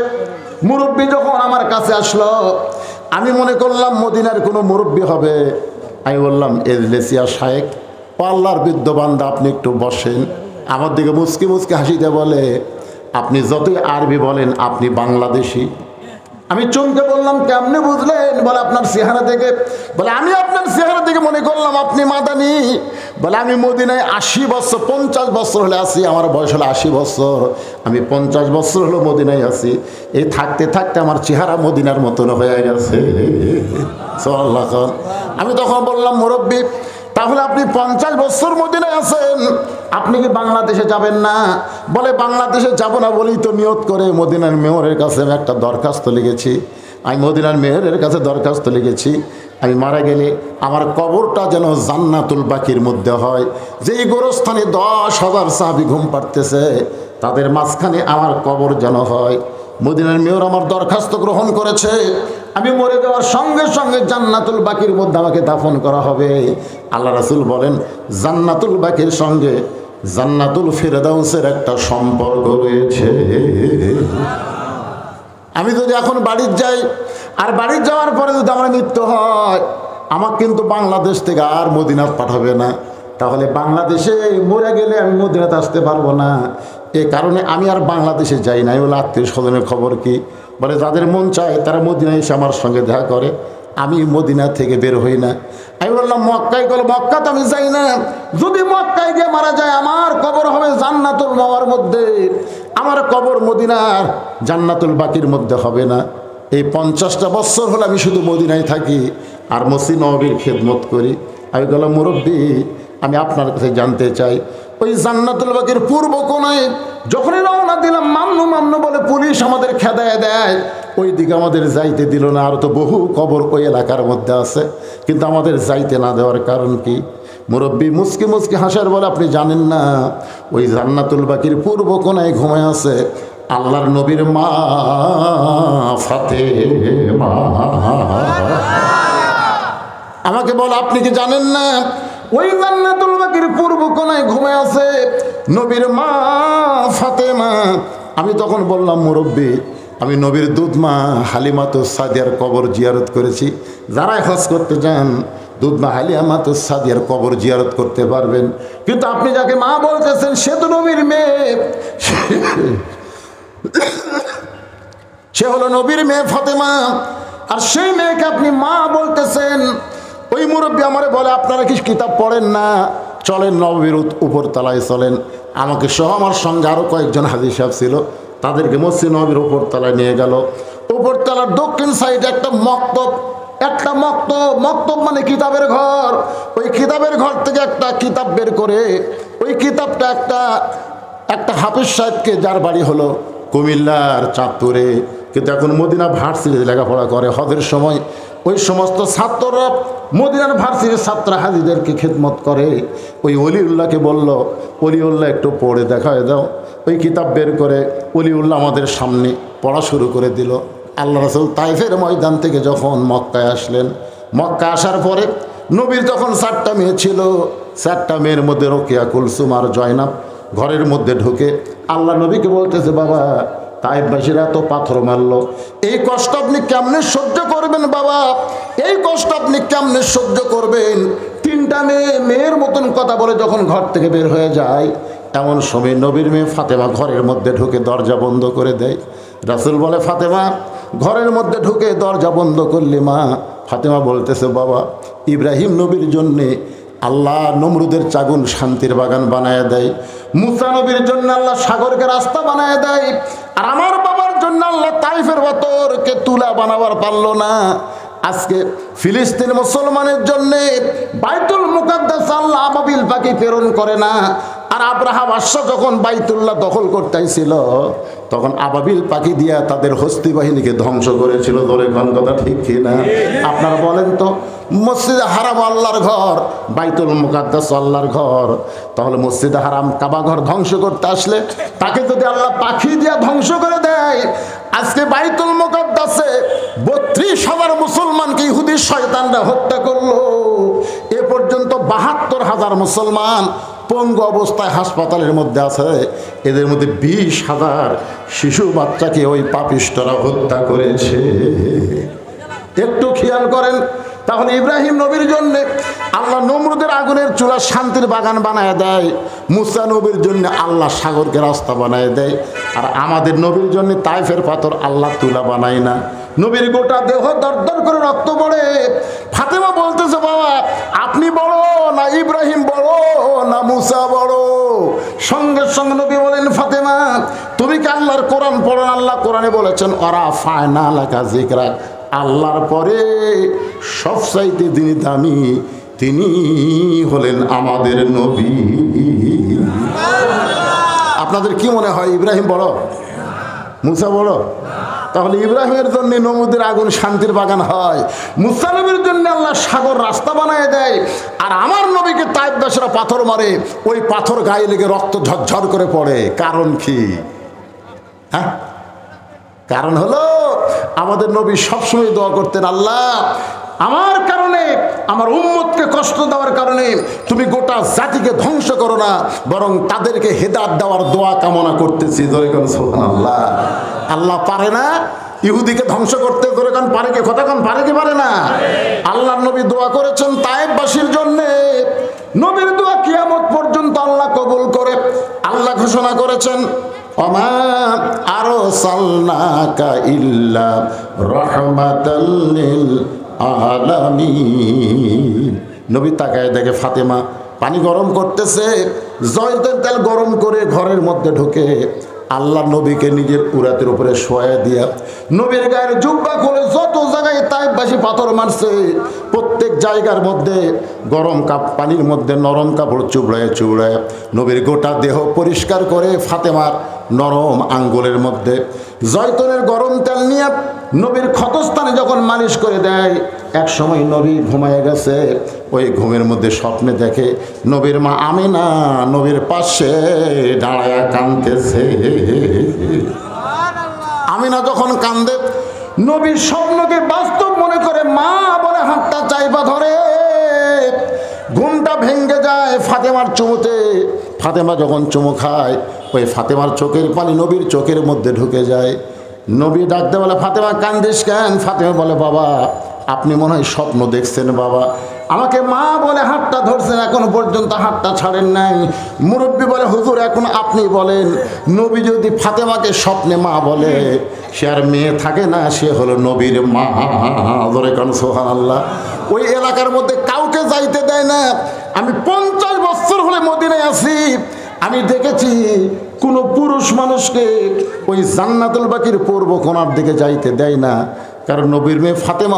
মুরব্বী যখন আমার কাছে আসলো, আমি মনে করলাম মদিনার কোনো মুরব্বী হবে। আমি বললাম এজলেসিয়া শায়েক, পাল্লার বৃদ্ধ বান্দা, আপনি একটু বসেন। আমার দিকে মুচকি মুচকি হাসিতে বলে, আপনি যতই আরবি বলেন আপনি বাংলাদেশি। আমি চমকে বললাম কেমনে বুঝলেন? বলে আপনার চেহারা দেখে। বলে আমি আপনার চেহারা দেখে মনে করলাম আপনি মাদানি। বলে আমি মদিনায় 80 বছর 50 বছর হলে আছি, আমার বয়স হলো 80 বছর, আমি 50 বছর হলো মদিনায় আছি। এই থাকতে থাকতে আমার চেহারা মদিনার মতন হয়ে গেছে। আমি তখন বললাম মুরব্বী, তাহলে আপনি 50 বছর মদিনায় আছেন, আপনি কি বাংলাদেশে যাবেন না? বলে বাংলাদেশে যাব না বলেই তো নিয়ত করে মদিনার মেয়রের কাছে আমি একটা দরখাস্ত লিখেছি। আমি মদিনার মেয়রের কাছে দরখাস্ত লিখেছি, আমি মারা গেলে আমার কবরটা যেন জান্নাতুল বাকির মধ্যে হয়। যেই গোরস্থানে 10,000 সাহাবী ঘুম পাড়তেছে, তাদের মাঝখানে আমার কবর যেন হয়। মদিনার মেয়র আমার দরখাস্ত গ্রহণ করেছে। আমি মরে যাওয়ার সঙ্গে সঙ্গে জান্নাতুল বাকির মধ্যে আমাকে দাফন করা হবে। আল্লাহ রাসূল বলেন, জান্নাতুল বাকির সঙ্গে জান্নাতুল ফিরদাউসের একটা সম্পর্ক রয়েছে। আমি যদি এখন বাড়ির যাই, আর বাড়ির যাওয়ার পরে যদি আমার মৃত্যু হয়, আমাকে কিন্তু বাংলাদেশ থেকে আর মদিনাত পাঠাবে না। তাহলে বাংলাদেশে মরে গেলে আমি মদিনাতে আসতে পারবো না। এ কারণে আমি আর বাংলাদেশে যাই না। বলে আত্মীয় স্বজনের খবর কি? বলে যাদের মন চায় তারা মদিনায় এসে আমার সঙ্গে দেখা করে, আমি মদিনা থেকে বের হই না। আমি বললাম মক্কায় গেলে, মক্কাতে আমি যাই না। যদি মক্কায় গিয়ে মারা যায়, আমার কবর হবে জান্নাতুল মাওয়ার মধ্যে, আমার কবর মদিনার জান্নাতুল বাকির মধ্যে হবে না। এই 50টা বছর হলে আমি শুধু মদিনায় থাকি আর মসজিদ নববীর খেদমত করি। আমি বললাম মুরব্বী, আমি আপনার কাছে জানতে চাই, ওই জান্নাতুল বাকির পূর্ব কোণায় যখনই রওনা দিলাম, মামনু মামনু বলে পুলিশ আমাদের খেদায় দেয়, ওই দিকে আমাদের যাইতে দিল না। আর তো বহু কবর ওই এলাকার মধ্যে আছে, কিন্তু আমাদের যাইতে না দেওয়ার কারণ কি? মুরব্বী মুচকি মুচকি হাসার বলে, আপনি জানেন না ওই জান্নাতুল বাকির পূর্ব কোণায় ঘুমায় আছে আল্লাহর নবীর মা ফাতেমা। আমাকে বল, আপনি কি জানেন না ওই জান্নাতুল বাকির পূর্ব কোণায় ঘুমিয়ে আছে নবীর মা ফাতেমা? আমি তখন বললাম, মুরব্বী, আমি নবীর দুধ মা হালিমাতুস সাদিয়ার কবর জিয়ারত করেছি। যারাই হজ করতে যান দুধ মা হালিমাতুস সাদিয়ার কবর জিয়ারত করতে পারবেন, কিন্তু আপনি যাকে মা বলতেছেন সে তো নবীর মেয়ে, সে হলো নবীর মেয়ে ফাতেমা, আর সেই মেয়েকে আপনি মা বলতেছেন। ওই মুরব্বী আমারে বলে, আপনারা কি কিতাব পড়েন না? চলেন নবীর উপর তলায় চলেন। আমাকে সহ আমার সঙ্গে আরও কয়েকজন হাজী সাহেব ছিল, তাদেরকে মসজিদ নবীর উপর তলায় নিয়ে গেল। উপরতলার দক্ষিণ সাইডে একটা মক্তব, মক্তব মানে কিতাবের ঘর। ওই কিতাবের ঘর থেকে একটা কিতাব বের করে ওই কিতাবটা একটা হাফিজ সাহেবকে, যার বাড়ি হলো কুমিল্লার চাঁদপুরে, কিন্তু এখন মদিনা ভার্সিটিতে লেখাপড়া করে। হজের সময় ওই সমস্ত ছাত্ররা মদিনার ভার্সিটির ছাত্র হাজিদেরকে খেদমত করে। ওই অলিউল্লাহকে বলল, অলিউল্লাহ একটু পড়ে দেখায় দাও। ওই কিতাব বের করে অলিউল্লাহ আমাদের সামনে পড়া শুরু করে দিল। আল্লাহ রাসূল তাইফের ময়দান থেকে যখন মক্কায় আসলেন, মক্কা আসার পরে নবীর যখন 4টা মেয়ে ছিল, 4টা মেয়ের মধ্যে রোকেয়া, কুলসুম আর জয়নাব ঘরের মধ্যে ঢুকে আল্লাহ নবীকে বলতেছে, বাবা, তাইফবাসীরা তো পাথর মারলো, এই কষ্ট আপনি কেমনে সহ্য করবেন বাবা? এই কষ্ট আপনি কেমনে সহ্য করবেন? 3টা মেয়ের মতন কথা বলে যখন ঘর থেকে বের হয়ে যায়, এমন সময় নবীর মেয়ে ফাতেমা ঘরের মধ্যে ঢুকে দরজা বন্ধ করে দেয়। রাসূল বলে, ফাতেমা, ঘরের মধ্যে ঢুকে দরজা বন্ধ করলি মা? ফাতেমা বলতেছে, বাবা, ইব্রাহিম নবীর জন্যে আল্লাহ নমরুদের চাগুন শান্তির বাগান বানায় দেয়, মুসা নবীর জন্য আল্লাহ সাগরকে রাস্তা বানায় দেয়, আর আমার বাবার জন্য আল্লাহ তাইফের পাথরকে তুলা বানাবার পারলো না। আজকে ফিলিস্তিন মুসলমানের জন্যে বাইতুল মুকাদ্দাস আল্লাহ আবাবিল পাখি প্রেরণ করে না। আর আব্রাহা বাদশাহ যখন বাইতুল্লাহ দখল করতে ছিল, তখন আবাবিল পাখি দিয়া তাদের হস্তি বাহিনীকে ধ্বংস করেছিল। ধরে কোন কথা ঠিক কি না? আপনারা বলেন তো, মসজিদে হারাম আল্লাহর ঘর, বাইতুল মুকাদ্দাস আল্লাহর ঘর, তাহলে মসজিদে হারাম কাবা ঘর ধ্বংস করতে আসলে তাকে যদি আল্লাহ পাখি দিয়া ধ্বংস করে দেয়, আজকে বাইতুল মুকাদ্দাসে 32,000 মুসলমানকে ইহুদি শয়তানরা হত্যা করলো। এ পর্যন্ত 72,000 মুসলমান পঙ্গু অবস্থায় হাসপাতালের মধ্যে আছে। এদের মধ্যে 20,000 শিশু বাচ্চাকে ওই পাপিষ্টরা হত্যা করেছে। একটু খেয়াল করেন। তাহলে ইব্রাহিম নবীর জন্য আল্লাহ নমরুদের আগুনের চুলা শান্তির বাগান বানায় দেয়, মুসা নবীর জন্য আল্লাহ সাগরকে রাস্তা বানায় দেয়, আর আমাদের নবীর জন্য তাইফের পাথর আল্লাহ তুলা বানায় না। নবীর গোটা দেহ দরদর করে রক্ত পড়ে। ফাতেমা বলতেছে, বাবা, আপনি বড় না ইব্রাহিম বড় না মুসা বড়? সঙ্গে সঙ্গে নবী বলেন, ফাতেমা, তুমি কি আল্লাহর কোরআন পড়ো? আল্লাহ কোরআনে বলেছেন, ওরা ফায়না লাকা যিকরা, আল্লাহর পরে সবচাইতে যিনি দামি তিনি হলেন আমাদের নবী। আপনাদের কি মনে হয়, ইব্রাহিম বড়, মুসা বড়? তাহলে ইব্রাহিমের জন্য নমরুদের আগুন শান্তির বাগান হয়, মুসা নবীর জন্য আল্লাহ সাগর রাস্তা বানায় দেয়, আর আমার নবীকে তাইফবাসীরা পাথর মারে, ওই পাথর গায়ে লেগে রক্ত ঝরঝর করে পড়ে। কারণ কি? হ্যাঁ, কারণ হলো আমাদের নবী সবসময় দোয়া করতেন, আল্লাহ, আমার কারণে, আমার উম্মতকে কষ্ট দেওয়ার কারণে তুমি গোটা জাতিকে ধ্বংস করো না, বরং তাদেরকে হেদায়েত দেওয়ার দোয়া কামনা করতেছি। সুবহানাল্লাহ। আল্লাহ পারে না ইহুদিকে ধ্বংস করতে? পারে কি? কথা কোন পারে কি পারে না? আল্লাহর নবী দোয়া করেছেন তায়েফবাসীর জন্য। নবীর দোয়া কিয়ামত পর্যন্ত আল্লাহ কবুল করে। আল্লাহ ঘোষণা করেছেন, ওমা আরসালনাকা ইল্লা রাহমাতাল লিল আলামিন। নবী তাকায় দেখে ফাতেমা পানি গরম করতেছে, জয়তুন তেল গরম করে ঘরের মধ্যে ঢুকে আল্লাহ নবীকে নিজের উরাতের উপরে শোয়া দিয়া নবীর গায়ের জুব্বা খুলে যত জায়গায় তাইফবাসী পাথর মারছে, প্রত্যেক জায়গার মধ্যে গরম পানির মধ্যে নরম কাপড় চুবড়ায় চুবড়ায় নবীর গোটা দেহ পরিষ্কার করে ফাতেমার নরম আঙ্গুলের মধ্যে জয়তুনের গরম তেল নিয়ে নবীর ক্ষতস্থানে যখন মালিশ করে দেয়, এক সময় নবী ঘুমায় গেছে। ওই ঘুমের মধ্যে স্বপ্নে দেখে নবীর মা আমিনা নবীর পাশে দাঁড়ায়া কাঁদতেছে। আমিনা যখন কান্দে, নবীর স্বপ্নকে বাস্তব মনে করে মা বলে হাতটা চাইবা ধরে, ঘুমটা ভেঙে যায় ফাতেমার চুমুতে। ফাতেমা যখন চুমু খায়, ওই ফাতেমার চোখের পানি নবীর চোখের মধ্যে ঢুকে যায়। নবী ডাকতে বলে, ফাতেমা কান্দিস কেন? ফাতেমা বলে, বাবা আপনি মনে হয় স্বপ্ন দেখছেন বাবা, আমাকে মা বলে হাতটা ধরছেন, এখনো পর্যন্ত হাতটা ছাড়েন নাই। মুরব্বী বলে, হুজুর এখন আপনি বলেন, নবী যদি ফাতেমাকে স্বপ্নে মা বলে, সে আর মেয়ে থাকে না, সে হলো নবীর মা। ধরে কারণ সুবহানাল্লাহ। ওই এলাকার মধ্যে কাউকে যাইতে দেয় না। আমি 50 বছর হলে মদিনায় আছি, আমি দেখেছি কোনো পুরুষ মানুষকে ওই জান্নাতুল বাকির পূর্ব কোণার দিকে যাইতে দেয় না, কারণ নবীর মেয়ে ফাতেমা